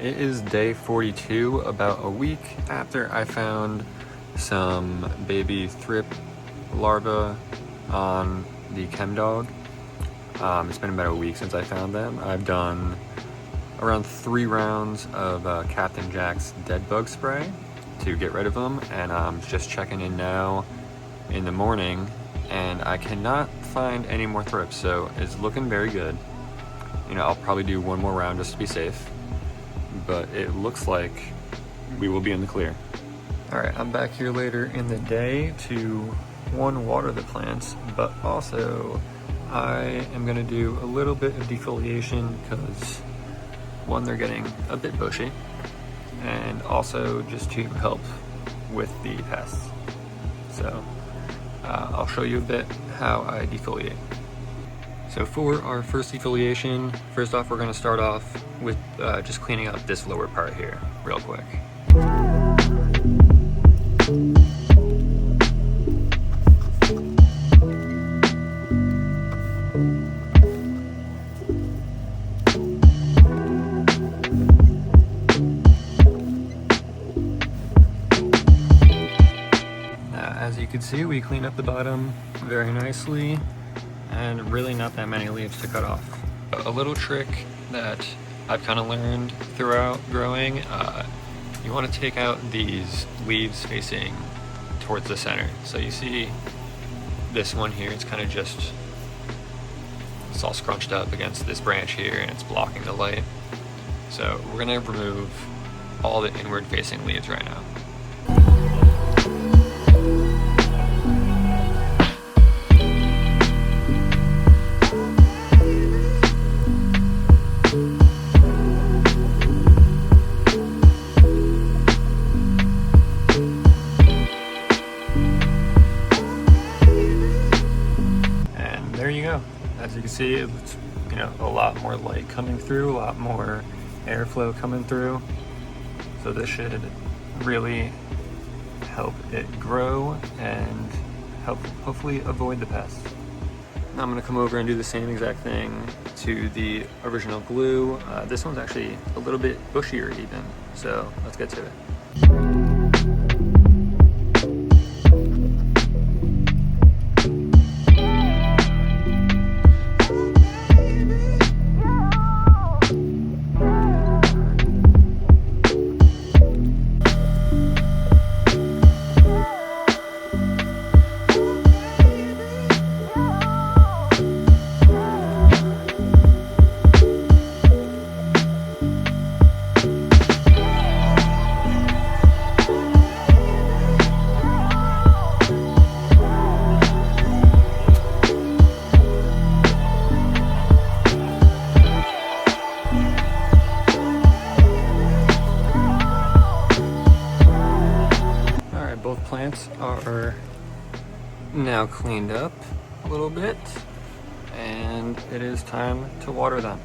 It is day 42, about a week after I found some baby thrip larvae on the Chemdog. It's been about a week since I found them. I've done around 3 rounds of Captain Jack's dead bug spray to get rid of them, and I'm just checking in now in the morning, and I cannot find any more thrips, so it's looking very good. You know, I'll probably do one more round just to be safe, but it looks like we will be in the clear. All right, I'm back here later in the day to water the plants, but also I am gonna do a little bit of defoliation because one, they're getting a bit bushy, and also just to help with the pests. So I'll show you a bit how I defoliate. So for our first defoliation, first off, we're going to start off with just cleaning up this lower part here real quick. As you can see, we cleaned up the bottom very nicely, and really not that many leaves to cut off. A little trick that I've kind of learned throughout growing, you want to take out these leaves facing towards the center. So you see this one here, it's kind of just, it's all scrunched up against this branch here and it's blocking the light. So we're going to remove all the inward facing leaves right now. There you go. As you can see, it's, you know, a lot more light coming through, a lot more airflow coming through. So this should really help it grow and help hopefully avoid the pests. Now I'm going to come over and do the same exact thing to the original glue. This one's actually a little bit bushier even, so let's get to it. Both plants are now cleaned up a little bit, and it is time to water them.